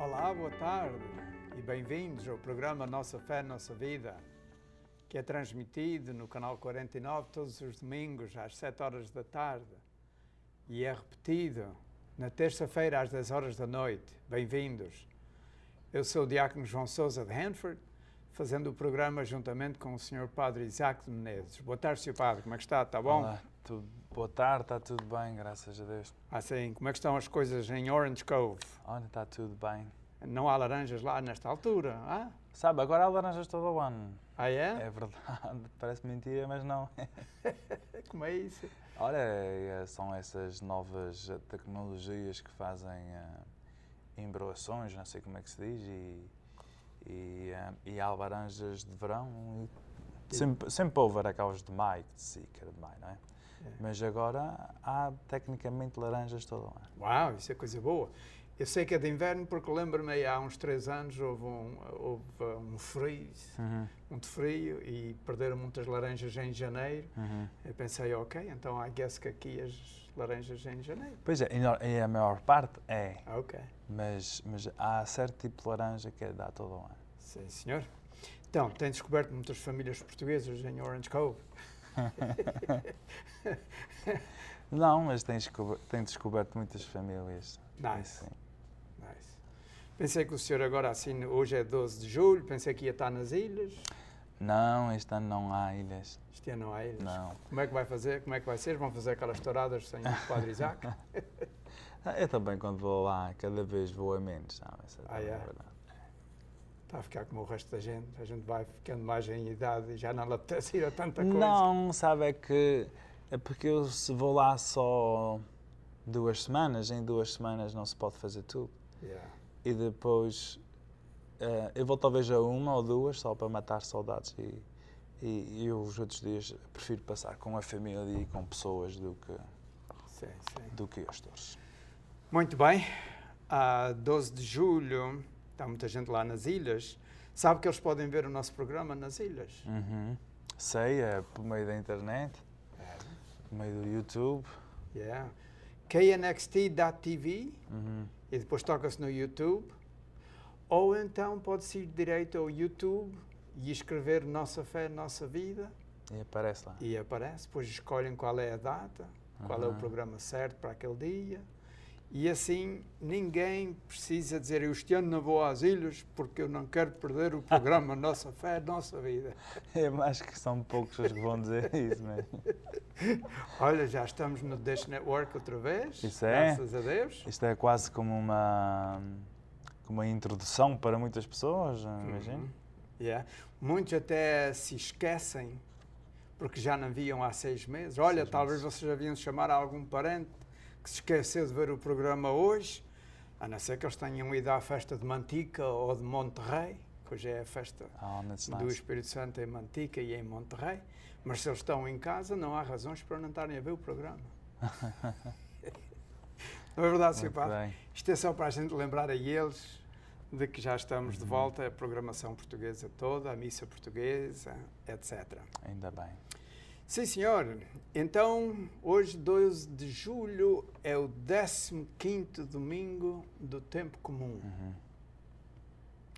Olá, boa tarde e bem-vindos ao programa Nossa Fé, Nossa Vida, que é transmitido no canal 49 todos os domingos às 7 horas da tarde e é repetido na terça-feira às 10 horas da noite. Bem-vindos. Eu sou o Diácono João Sousa de Hanford, fazendo o programa juntamente com o Sr. Padre Isaac de Menezes. Boa tarde, Sr. Padre, como é que está? Está bom? Olá, boa tarde, está tudo bem, graças a Deus. Sim, como é que estão as coisas em Orange Cove? Olha, está tudo bem. Não há laranjas lá nesta altura, ah? Sabe, agora há laranjas todo o ano. Ah, é? É verdade, parece mentira, mas não. Como é isso? Olha, são essas novas tecnologias que fazem embroações, não sei como é que se diz, e há laranjas de verão. Sempre houve aquelas de maio, que se que era de maio, não é? Mas agora há tecnicamente laranjas todo o ano. Uau, isso é coisa boa. Eu sei que é de inverno porque lembro-me há uns 3 anos houve um frio, muito frio e perderam muitas laranjas em janeiro. Eu pensei, ok, então I guess que aqui as laranjas em janeiro. Pois é, e a maior parte é. Ok. Mas há certo tipo de laranja que dá todo o ano. Sim, senhor. Então, tem descoberto muitas famílias portuguesas em Orange Cove? Não, mas tem descoberto muitas famílias. Nice. Sim. Nice. Pensei que o senhor agora, assim, hoje é 12 de julho, pensei que ia estar nas ilhas. Não, este ano não há ilhas. Este ano não há ilhas. Não. Como é que vai fazer? Como é que vai ser? Vão fazer aquelas touradas sem o Padre Isaac? Eu também, quando vou lá, cada vez vou a menos, sabe? É verdade. Está a ficar como o resto da gente. A gente vai ficando mais em idade e já não lhe apetece ir a tanta coisa. Não, sabe, é porque eu se vou lá só 2 semanas, em 2 semanas não se pode fazer tudo. Yeah. E depois eu vou talvez a 1 ou 2 só para matar saudades e os outros dias prefiro passar com a família e com pessoas do que eu estou. Muito bem. A 12 de julho está muita gente lá nas ilhas. Sabe que eles podem ver o nosso programa nas ilhas? Sei, é por meio da internet, por meio do YouTube. Yeah. knxt.tv e depois toca-se no YouTube. Ou então pode-se ir direito ao YouTube e escrever Nossa Fé, Nossa Vida. E aparece lá. E aparece. Depois escolhem qual é a data, qual é o programa certo para aquele dia. E assim ninguém precisa dizer eu este ano não vou às ilhas porque eu não quero perder o programa Nossa Fé, Nossa Vida. Eu acho que são poucos os que vão dizer isso mesmo. Olha, já estamos no Dish Network outra vez. Isso é. Graças a Deus. Isto é quase como uma introdução para muitas pessoas, imagino. Yeah. Muitos até se esquecem porque já não viam há 6 meses. Olha, talvez vocês haviam de chamar algum parente que se esqueceu de ver o programa hoje, a não ser que eles tenham ido à festa de Mantica ou de Monterrey, que hoje é a festa do Espírito Santo em Mantica e em Monterrey, mas se eles estão em casa, não há razões para não estarem a ver o programa. Não é verdade, Sr. Padre? Isto é só para a gente lembrar a eles de que já estamos de volta, a programação portuguesa toda, a missa portuguesa, etc. Ainda bem. Sim, senhor. Então, hoje, 12 de julho, é o 15º domingo do tempo comum.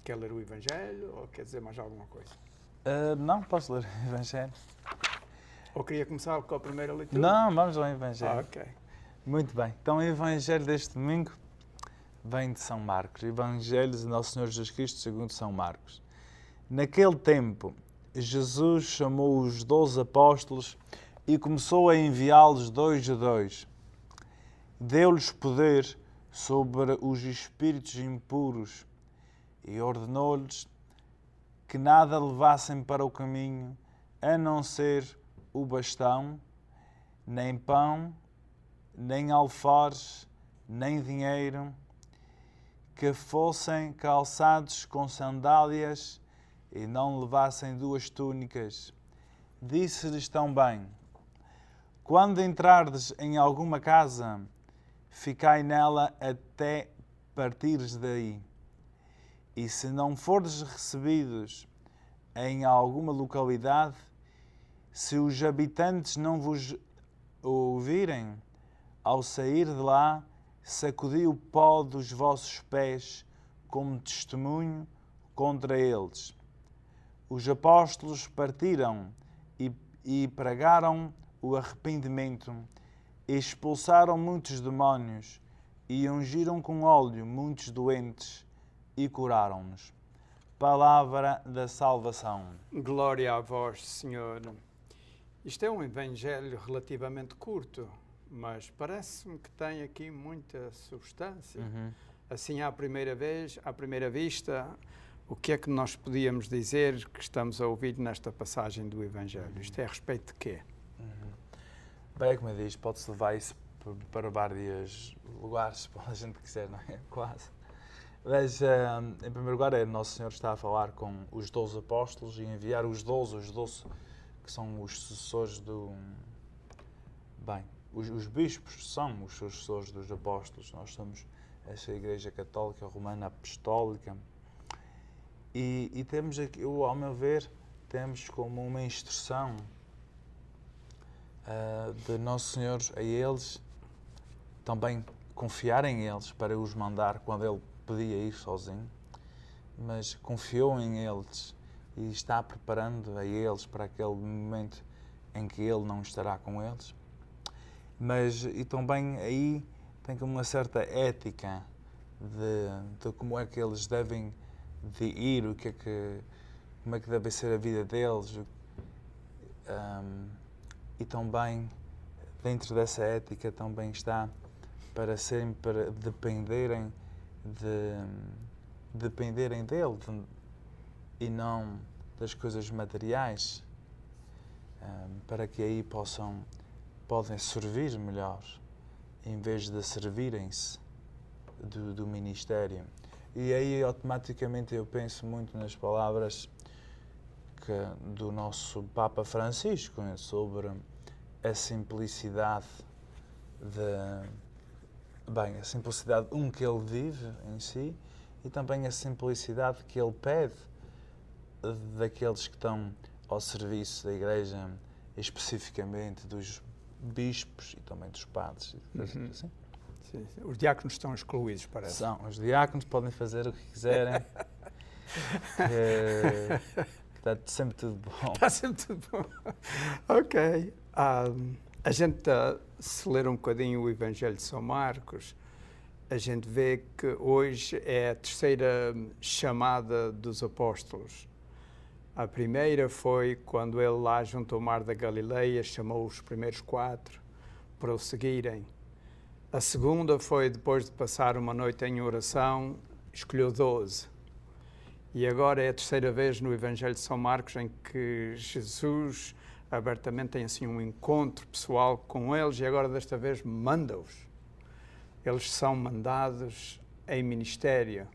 Quer ler o Evangelho ou quer dizer mais alguma coisa? Não, posso ler o Evangelho. Ou queria começar com a primeira leitura? Não, vamos ao Evangelho. Ok. Muito bem. Então, o Evangelho deste domingo vem de São Marcos. Evangelho de Nosso Senhor Jesus Cristo segundo São Marcos. Naquele tempo, Jesus chamou os 12 apóstolos e começou a enviá-los 2 a 2. Deu-lhes poder sobre os espíritos impuros e ordenou-lhes que nada levassem para o caminho, a não ser o bastão, nem pão, nem alforjes, nem dinheiro, que fossem calçados com sandálias e não levassem 2 túnicas. Disse-lhes também: quando entrardes em alguma casa, ficai nela até partires daí. E se não fordes recebidos em alguma localidade, se os habitantes não vos ouvirem, ao sair de lá, sacudi o pó dos vossos pés como testemunho contra eles. Os apóstolos partiram e pregaram o arrependimento, expulsaram muitos demónios e ungiram com óleo muitos doentes e curaram-nos. Palavra da salvação. Glória a vós, Senhor. Isto é um evangelho relativamente curto, mas parece-me que tem aqui muita substância. Assim, à primeira vista, o que é que nós podíamos dizer que estamos a ouvir nesta passagem do evangelho? Isto é a respeito de quê? Bem, como eu disse, pode-se levar isso para vários lugares, para a gente quiser, não é? Quase. Mas, em primeiro lugar, Nosso Senhor está a falar com os 12 apóstolos e enviar os 12 que são os sucessores do... Bem, os bispos são os sucessores dos apóstolos. Nós somos essa Igreja Católica Romana Apostólica. E temos aqui, ao meu ver, temos como uma instrução de Nosso Senhor a eles, também confiar em eles para os mandar quando Ele podia ir sozinho, mas confiou em eles e está preparando a eles para aquele momento em que Ele não estará com eles. Mas, e também aí tem uma certa ética de como é que eles devem de ir, como é que deve ser a vida deles. E também, dentro dessa ética, também está para sempre dependerem dele e não das coisas materiais, para que aí podem servir melhor, em vez de servirem-se do ministério. E aí, automaticamente, eu penso muito nas palavras do nosso Papa Francisco sobre a simplicidade a simplicidade que ele vive em si e também a simplicidade que ele pede daqueles que estão ao serviço da Igreja, especificamente dos bispos e também dos padres. Assim. Sim. Os diáconos estão excluídos, parece. Os diáconos podem fazer o que quiserem. Está sempre tudo bom. Está sempre tudo bom. Ok. A gente, se ler um bocadinho o Evangelho de São Marcos, a gente vê que hoje é a terceira chamada dos apóstolos. A primeira foi quando ele lá junto ao mar da Galileia chamou os primeiros 4 para o seguirem. A segunda foi depois de passar uma noite em oração, escolheu 12. E agora é a terceira vez no Evangelho de São Marcos em que Jesus abertamente tem assim um encontro pessoal com eles e agora desta vez manda-os. Eles são mandados em ministério.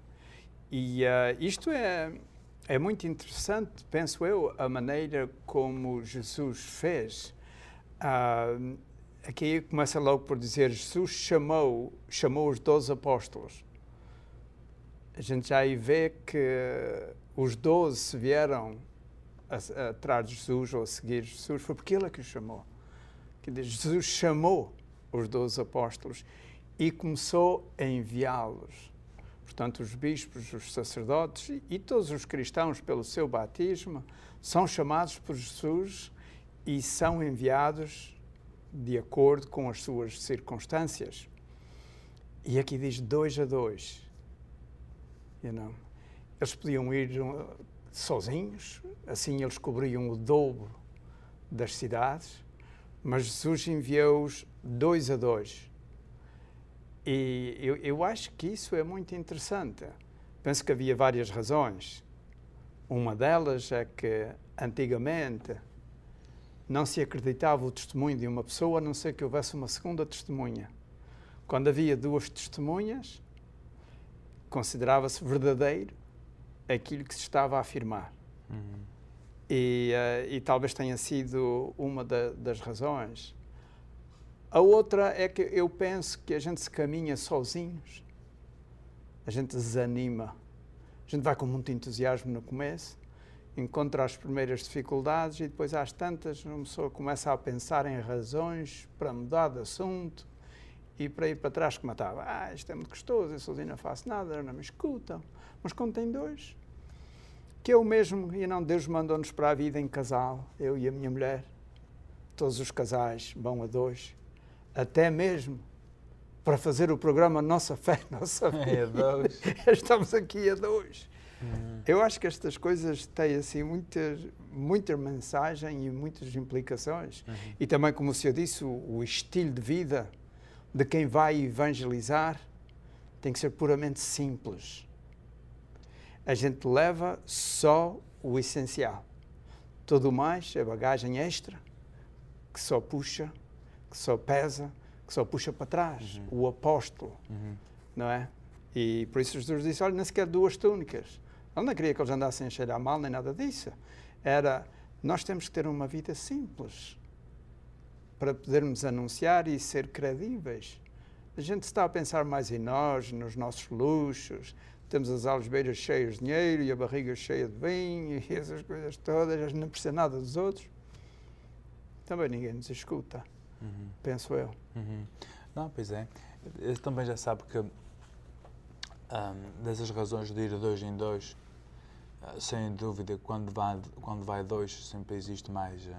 E isto é muito interessante, penso eu, a maneira como Jesus fez. Aqui começa logo por dizer, Jesus chamou os 12 apóstolos. A gente já aí vê que os 12 vieram atrás de Jesus ou a seguir Jesus, foi porque Ele é que os chamou. Jesus chamou os 12 apóstolos e começou a enviá-los. Portanto, os bispos, os sacerdotes e todos os cristãos, pelo seu batismo, são chamados por Jesus e são enviados de acordo com as suas circunstâncias. E aqui diz 2 a 2. Eles podiam ir sozinhos, assim eles cobriam o dobro das cidades, mas Jesus enviou-os 2 a 2. E eu acho que isso é muito interessante. Penso que havia várias razões. Uma delas é que, antigamente, não se acreditava o testemunho de uma pessoa, a não ser que houvesse uma segunda testemunha. Quando havia 2 testemunhas, considerava-se verdadeiro aquilo que se estava a afirmar. E talvez tenha sido uma das razões. A outra é que eu penso que a gente se caminha sozinhos, a gente desanima, a gente vai com muito entusiasmo no começo, encontra as primeiras dificuldades e depois às tantas uma pessoa começa a pensar em razões para mudar de assunto e para ir para trás que matava. Isto é muito gostoso, eu sozinho não faço nada, não me escutam. Mas quando tem dois, que eu mesmo, e não, Deus mandou-nos para a vida em casal, eu e a minha mulher, todos os casais vão a dois, até mesmo para fazer o programa Nossa Fé, Nossa Vida. É a dois. Estamos aqui a dois. Eu acho que estas coisas têm assim muita mensagem e muitas implicações. E também, como o senhor disse, o estilo de vida de quem vai evangelizar tem que ser puramente simples. A gente leva só o essencial. Tudo mais é bagagem extra, que só puxa, que só pesa, que só puxa para trás. O apóstolo, não é? E por isso Jesus disse, olha, nem sequer 2 túnicas. Ele não queria que eles andassem a cheirar mal, nem nada disso. Nós temos que ter uma vida simples para podermos anunciar e ser credíveis. A gente está a pensar mais em nós, nos nossos luxos, temos as algebeiras cheias de dinheiro e a barriga cheia de vinho e essas coisas todas, a gente não precisa nada dos outros. Também ninguém nos escuta, penso eu. Não, pois é. Eu também já sabe que dessas razões de ir de 2 em 2, sem dúvida, quando vai 2 sempre existe mais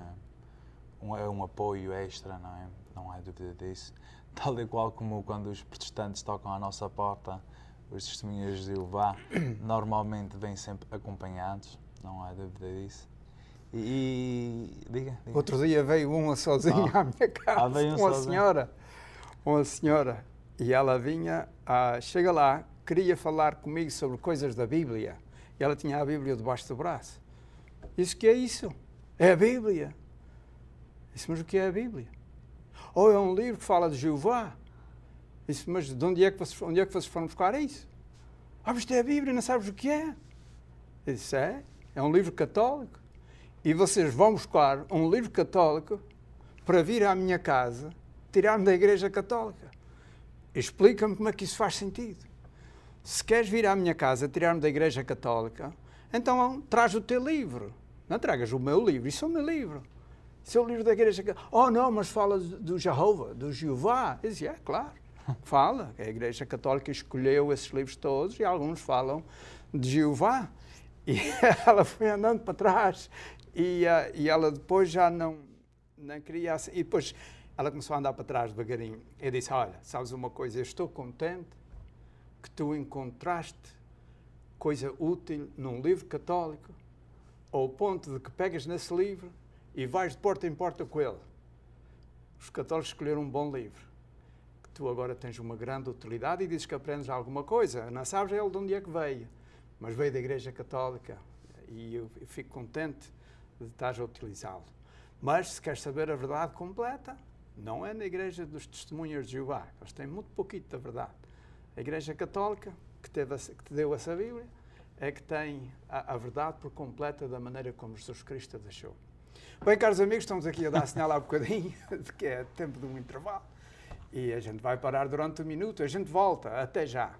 um apoio extra, não é? Não há dúvida disso. Tal e qual como quando os protestantes tocam à nossa porta, os testemunhas de Jeová normalmente vêm sempre acompanhados, não há dúvida disso. Diga. Outro dia veio uma sozinha à minha casa, uma senhora, e ela vinha, chega lá, queria falar comigo sobre coisas da Bíblia, e ela tinha a Bíblia debaixo do braço. Disse, o que é isso? É a Bíblia. Disse, mas o que é a Bíblia? É um livro que fala de Jeová. Disse, mas de onde é que vocês foram buscar isso? Mas isto é a Bíblia, não sabes o que é? Eu disse, é um livro católico. E vocês vão buscar um livro católico para vir à minha casa, tirar-me da Igreja Católica. Explica-me como é que isso faz sentido. Se queres vir à minha casa, tirar-me da Igreja Católica, então traz o teu livro. Não tragas o meu livro, isso é o meu livro. Isso é o livro da Igreja Católica. Não, mas fala do Jeová. Eu disse, claro, fala. A Igreja Católica escolheu esses livros todos e alguns falam de Jeová. E ela foi andando para trás e ela depois já não queria assim. E depois ela começou a andar para trás devagarinho. Eu disse, olha, sabes uma coisa, eu estou contente que tu encontraste coisa útil num livro católico, ao ponto de que pegas nesse livro e vais de porta em porta com ele. Os católicos escolheram um bom livro, que tu agora tens uma grande utilidade e dizes que aprendes alguma coisa. Não sabes ele de onde é que veio, mas veio da Igreja Católica e eu fico contente de estás a utilizá-lo. Mas se queres saber a verdade completa, não é na Igreja dos Testemunhas de Jeová, eles têm muito pouquinho da verdade. A Igreja Católica, que te deu essa Bíblia, é que tem a verdade por completa da maneira como Jesus Cristo a deixou. Bem, caros amigos, estamos aqui a dar sinal há bocadinho de que é tempo de um intervalo e a gente vai parar durante 1 minuto, a gente volta, até já.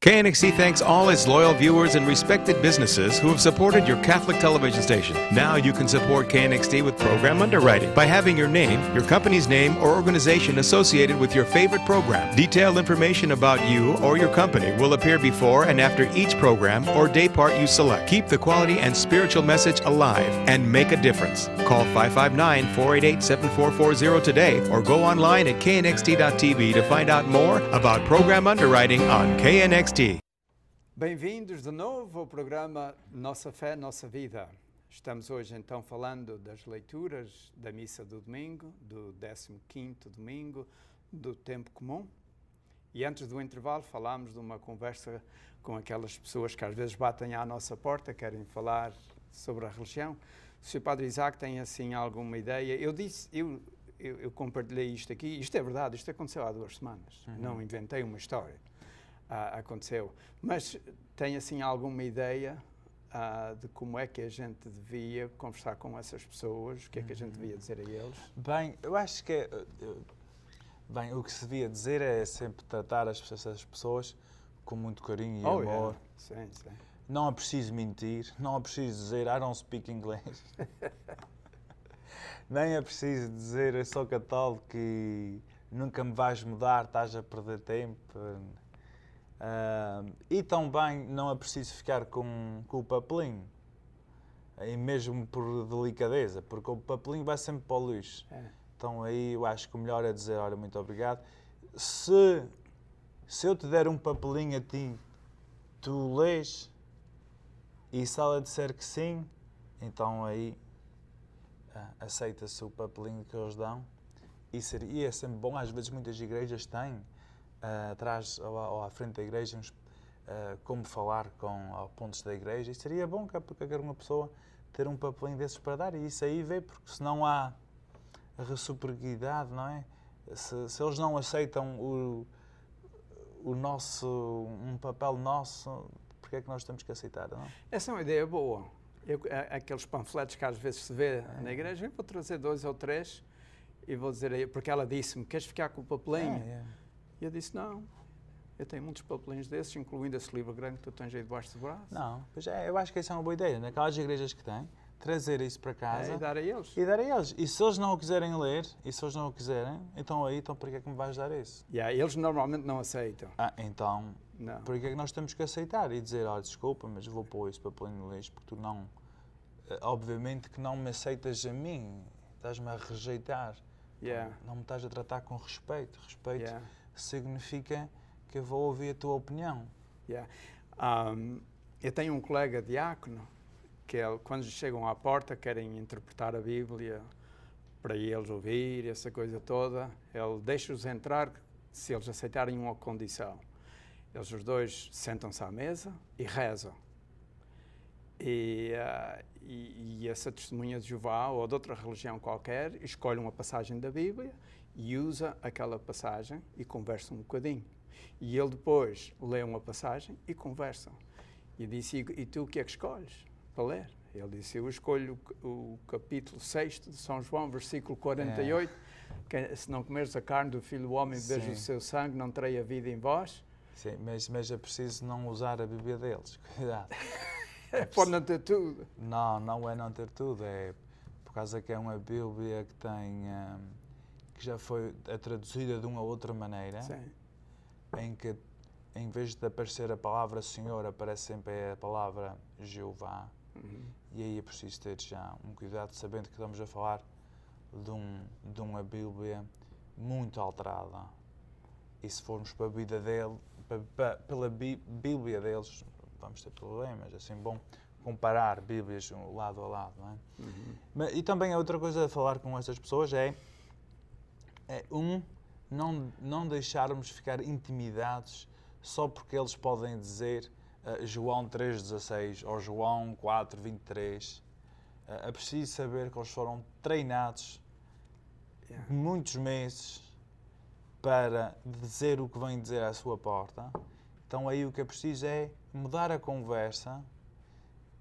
KNXT thanks all its loyal viewers and respected businesses who have supported your Catholic television station. Now you can support KNXT with program underwriting by having your name, your company's name, or organization associated with your favorite program. Detailed information about you or your company will appear before and after each program or day part you select. Keep the quality and spiritual message alive and make a difference. Call 559-488-7440 today or go online at knxt.tv to find out more about program underwriting on KNXT. Bem-vindos de novo ao programa Nossa Fé, Nossa Vida. Estamos hoje então falando das leituras da missa do domingo, do 15º domingo do tempo comum. E antes do intervalo falámos de uma conversa com aquelas pessoas que às vezes batem à nossa porta, querem falar sobre a religião. Se o Sr. Padre Isaac tem assim alguma ideia, eu compartilhei isto aqui, isto é verdade, isto aconteceu há 2 semanas, não inventei uma história. Aconteceu. Mas tem assim alguma ideia de como é que a gente devia conversar com essas pessoas? O que é que a gente devia dizer a eles? Bem, eu acho que o que se devia dizer é sempre tratar essas pessoas com muito carinho e amor. Sim. Não é preciso mentir, não é preciso dizer I don't speak English. Nem é preciso dizer eu sou católico e nunca me vais mudar, estás a perder tempo. E também não é preciso ficar com o papelinho, e mesmo por delicadeza, porque o papelinho vai sempre para o lixo. Então aí eu acho que o melhor é dizer, olha, muito obrigado. Se eu te der um papelinho a ti, tu lês, e se ela disser que sim, então aí aceita-se o papelinho que eles dão. E é sempre bom, às vezes muitas igrejas têm, atrás ou à frente da igreja, como falar com pontos da igreja, e seria bom que qualquer uma pessoa ter um papelinho desses para dar, e isso aí vê, porque se não há a reciprocidade, não é? Se eles não aceitam um papel nosso, porque é que nós temos que aceitar, não? Essa é uma ideia boa. Aqueles panfletos que às vezes se vê na igreja, eu vou trazer 2 ou 3 e vou dizer aí, porque ela disse-me, queres ficar com o papelinho? E eu disse, não, eu tenho muitos papelinhos desses, incluindo esse livro grande que tu tens aí debaixo do braço. Não, pois eu acho que essa é uma boa ideia. Naquelas igrejas que têm, trazer isso para casa e dar a eles. E se eles não o quiserem ler, então por que é que me vais dar isso? Eles normalmente não aceitam. Então, não. Por que é que nós temos que aceitar e dizer, olha, desculpa, mas vou pôr isso papelinho no lixo, porque tu não, obviamente que não me aceitas a mim, estás-me a rejeitar. Não me estás a tratar com respeito. Respeito significa que eu vou ouvir a tua opinião. Eu tenho um colega diácono que quando chegam à porta querem interpretar a Bíblia para eles ouvir, essa coisa toda. Ele deixa-os entrar se eles aceitarem uma condição. Eles os dois sentam-se à mesa e rezam. E essa testemunha de Jeová ou de outra religião qualquer escolhe uma passagem da Bíblia e usa aquela passagem e conversa um bocadinho. E ele depois lê uma passagem e conversam. E disse, e tu o que é que escolhes para ler? Ele disse, eu escolho o capítulo 6 de São João, versículo 48, que se não comeres a carne do Filho do Homem e beberes o seu sangue, não terei a vida em vós. Sim, mas é preciso não usar a Bíblia deles, cuidado. Pode não ter tudo. Não é não ter tudo, é por causa que é uma Bíblia que tem, que já foi traduzida de uma outra maneira, em que em vez de aparecer a palavra Senhor, aparece sempre a palavra Jeová. E aí é preciso ter já um cuidado, sabendo que estamos a falar de uma Bíblia muito alterada. E se formos para a vida dele, pela Bíblia deles, vamos ter problemas. É assim bom comparar Bíblias lado a lado, não é? Mas, e também a outra coisa a falar com essas pessoas não deixarmos ficar intimidados só porque eles podem dizer João 3,16 ou João 4,23. É preciso saber que eles foram treinados muitos meses para dizer o que vem dizer à sua porta. Então aí o que é preciso é mudar a conversa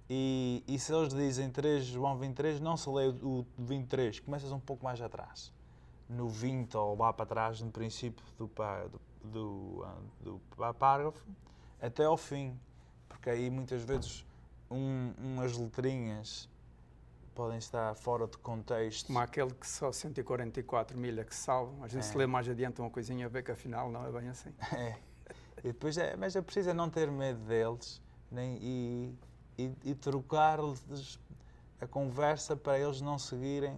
e se eles dizem 3 João 23, não se lê o 23, começas um pouco mais atrás. No 20 ou lá para trás, no princípio do parágrafo, até ao fim. Porque aí muitas vezes umas letrinhas podem estar fora de contexto. Como aquele que só 144 milhas que salvam. A gente se lê mais adiante uma coisinha a ver que afinal não é bem assim. E depois mas é preciso não ter medo deles e trocar-lhes a conversa para eles não seguirem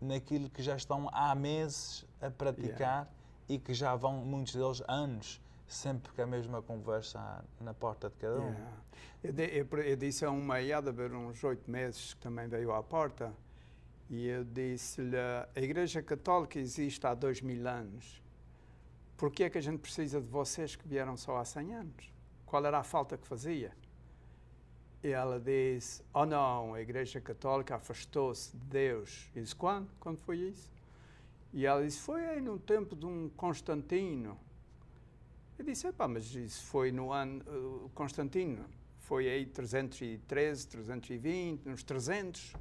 naquilo que já estão há meses a praticar e que já vão, muitos deles, anos, sempre com a mesma conversa na porta de cada um. Eu disse a uma há de haver uns 8 meses que também veio à porta e eu disse-lhe, a Igreja Católica existe há 2000 anos. Por que é que a gente precisa de vocês que vieram só há 100 anos? Qual era a falta que fazia? E ela disse, oh não, a Igreja Católica afastou-se de Deus. Eu disse, quando? Quando foi isso? E ela disse, foi aí no tempo de um Constantino. Eu disse, mas isso foi no ano, Constantino, foi aí 313, 320, uns 300.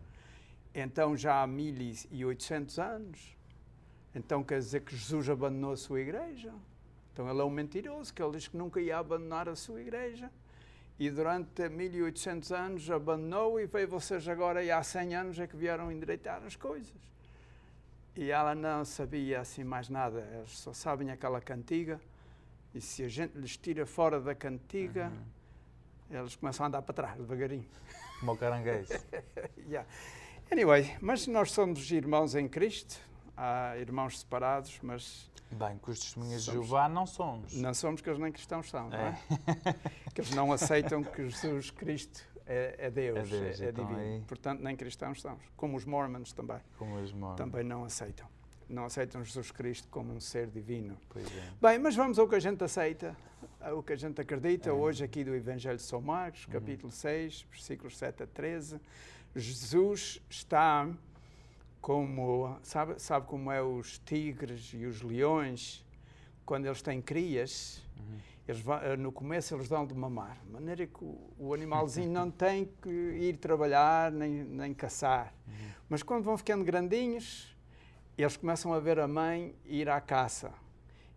Então já há 1800 anos. Então quer dizer que Jesus abandonou a sua igreja? Então ele é um mentiroso, que ele diz que nunca ia abandonar a sua igreja. E durante 1800 anos abandonou e veio vocês agora, e há 100 anos é que vieram endireitar as coisas. E ela não sabia assim mais nada, eles só sabem aquela cantiga, e se a gente lhes tira fora da cantiga, eles começam a andar para trás, devagarinho. Como o caranguejo. Yeah. Anyway, mas nós somos irmãos em Cristo, há irmãos separados, mas... Bem, com os testemunhas de Jeová não somos. Não somos, que eles nem cristãos são, não é? Que eles não aceitam que Jesus Cristo é Deus, é então divino. aí... Portanto, nem cristãos são. Como os Mormons também. Como os Mormons. Também não aceitam. Não aceitam Jesus Cristo como um ser divino. Pois é. Bem, mas vamos ao que a gente aceita, ao que a gente acredita. Hoje aqui do Evangelho de São Marcos, capítulo 6, versículos 7 a 13. Jesus está como... Sabe como é os tigres e os leões, quando eles têm crias... Eles no começo eles dão de mamar, de maneira que o animalzinho não tem que ir trabalhar nem caçar. Mas quando vão ficando grandinhos, eles começam a ver a mãe ir à caça.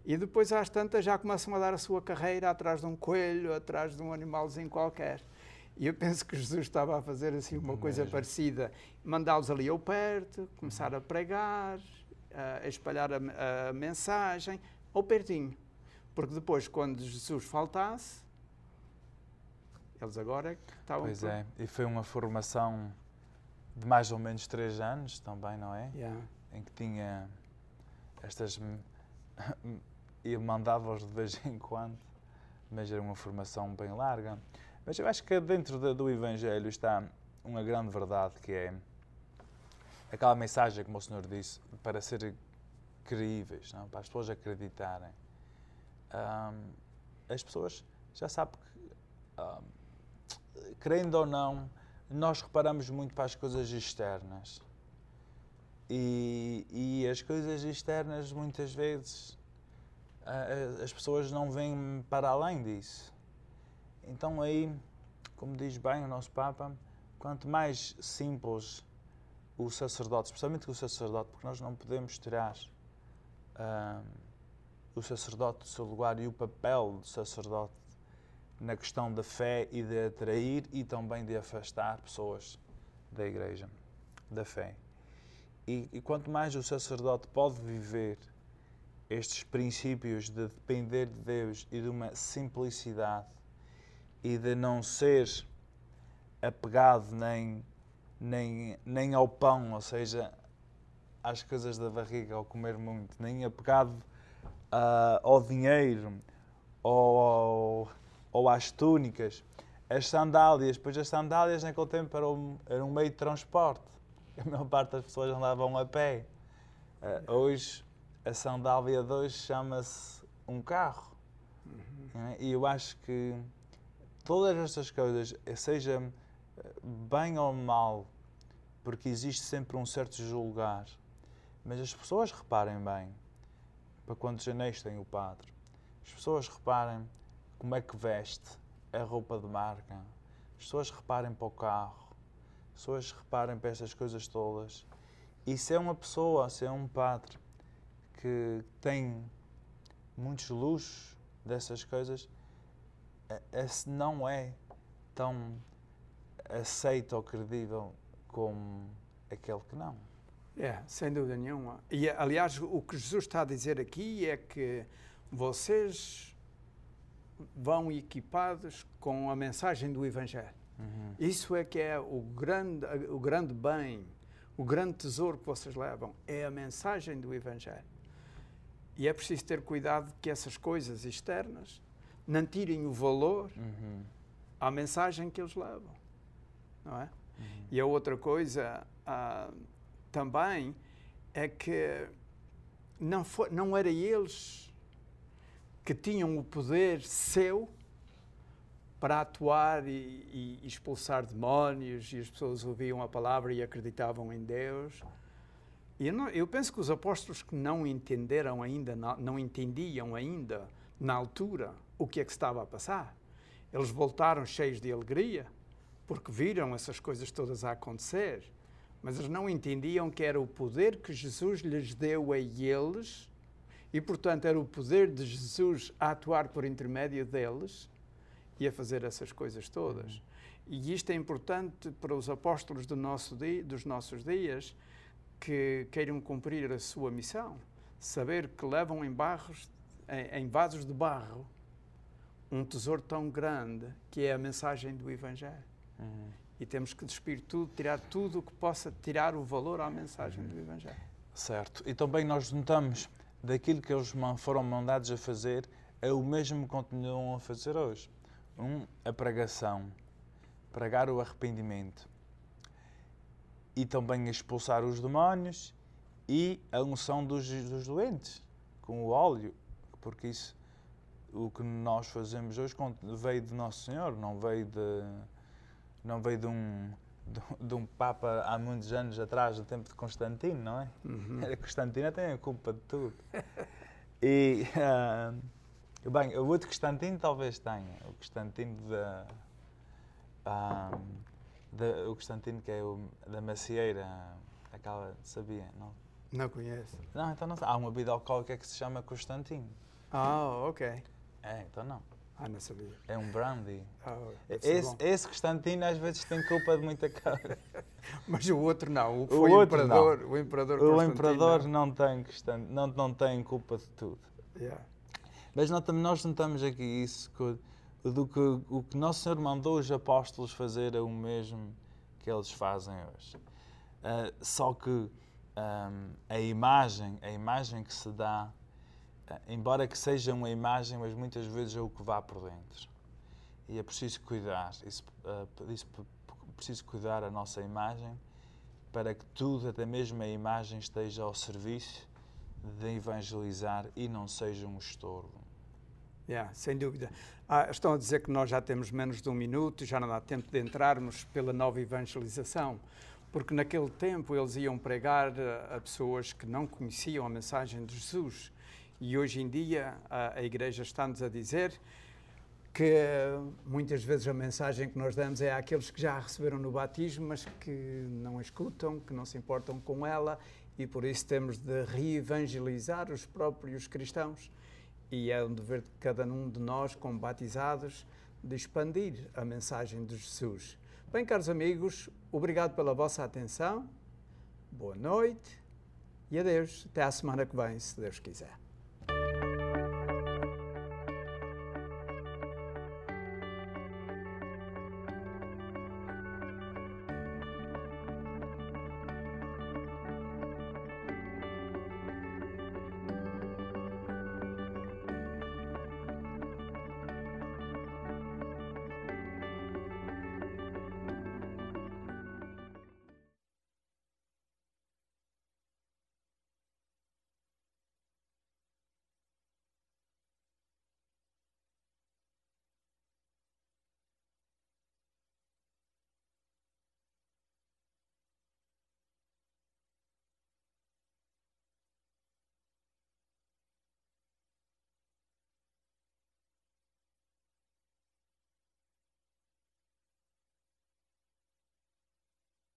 E depois, às tantas, já começam a dar a sua carreira atrás de um coelho, atrás de um animalzinho qualquer. E eu penso que Jesus estava a fazer assim uma coisa parecida. Mandá-los ali ao perto, começar a pregar, a espalhar a mensagem, ao pertinho. Porque depois, quando Jesus faltasse, eles agora estavam... Pois é, e foi uma formação de mais ou menos 3 anos também, não é? Yeah. Em que tinha estas... e mandava-os de vez em quando, mas era uma formação bem larga. Mas eu acho que dentro do Evangelho está uma grande verdade, que é aquela mensagem, como o Senhor disse, para ser creíveis, não? Para as pessoas acreditarem. As pessoas já sabem que, querendo ou não, nós reparamos muito para as coisas externas. E as coisas externas, muitas vezes, as pessoas não veem para além disso. Então aí, como diz bem o nosso Papa, quanto mais simples o sacerdote, especialmente o sacerdote, porque nós não podemos tirar o sacerdote do seu lugar e o papel do sacerdote na questão da fé e de atrair e também de afastar pessoas da igreja, da fé. E quanto mais o sacerdote pode viver estes princípios de depender de Deus e de uma simplicidade e de não ser apegado nem ao pão, ou seja, às coisas da barriga, ao comer muito, nem apegado ao dinheiro ou às túnicas, as sandálias. Pois as sandálias naquele tempo eram um meio de transporte. A maior parte das pessoas andavam a pé. Hoje, a sandália de hoje chama-se um carro. E eu acho que todas estas coisas, seja bem ou mal, porque existe sempre um certo julgar, mas as pessoas reparem bem, para quantos anéis tem o padre, as pessoas reparem como é que veste a roupa de marca, as pessoas reparem para o carro, as pessoas reparem para estas coisas todas. E se é uma pessoa, se é um padre que tem muitos luxos dessas coisas, esse não é tão aceito ou credível como aquele que não. Sem dúvida nenhuma. E, aliás, o que Jesus está a dizer aqui é que vocês vão equipados com a mensagem do Evangelho. Isso é que é o grande bem, o grande tesouro que vocês levam, é a mensagem do Evangelho. E é preciso ter cuidado que essas coisas externas não tirem o valor à mensagem que eles levam, não é? E a outra coisa também é que não era eles que tinham o poder seu para atuar e expulsar demónios, e as pessoas ouviam a palavra e acreditavam em Deus. E eu penso que os apóstolos que não entendiam ainda na altura o que é que estava a passar, eles voltaram cheios de alegria, porque viram essas coisas todas a acontecer, mas eles não entendiam que era o poder que Jesus lhes deu a eles, e portanto era o poder de Jesus a atuar por intermédio deles e a fazer essas coisas todas. E isto é importante para os apóstolos dos nossos dias, que queiram cumprir a sua missão, saber que levam em vasos de barro um tesouro tão grande que é a mensagem do Evangelho. E temos que despir tudo, tirar tudo o que possa tirar o valor à mensagem do Evangelho. Certo. E também nós notamos daquilo que eles foram mandados a fazer, é o mesmo que continuam a fazer hoje. A pregação, pregar o arrependimento e também expulsar os demónios e a unção dos doentes com o óleo, porque isso, o que nós fazemos hoje veio de Nosso Senhor, não veio de um Papa há muitos anos atrás, no tempo de Constantino, não é? Constantino tem a culpa de tudo. E, bem, o outro Constantino talvez tenha. O Constantino o Constantino que é da macieira, aquela, sabia? Não conheço. Não, então não. Há uma bebida alcoólica que se chama Constantino. Ok. Então não. Não sabia. É um brandy. Esse Constantino às vezes tem culpa de muita coisa. Mas o outro não. O imperador Constantino. O imperador não tem culpa de tudo. Yeah. Mas nós notamos aqui isso, o que Nosso Senhor mandou os apóstolos fazer é o mesmo que eles fazem hoje. Só que a imagem que se dá, embora que seja uma imagem, mas muitas vezes é o que vá por dentro. E é preciso cuidar, preciso cuidar a nossa imagem para que tudo, até mesmo a imagem, esteja ao serviço de evangelizar e não seja um estorvo. Sem dúvida. Estão a dizer que nós já temos menos de 1 minuto, já não dá tempo de entrarmos pela nova evangelização, porque naquele tempo eles iam pregar a pessoas que não conheciam a mensagem de Jesus. E hoje em dia a Igreja está-nos a dizer que muitas vezes a mensagem que nós damos é àqueles que já a receberam no batismo, mas que não a escutam, que não se importam com ela, e por isso temos de reevangelizar os próprios cristãos. E é um dever de cada um de nós, como batizados, de expandir a mensagem de Jesus. Bem, caros amigos, obrigado pela vossa atenção, boa noite e adeus. Até à semana que vem, se Deus quiser.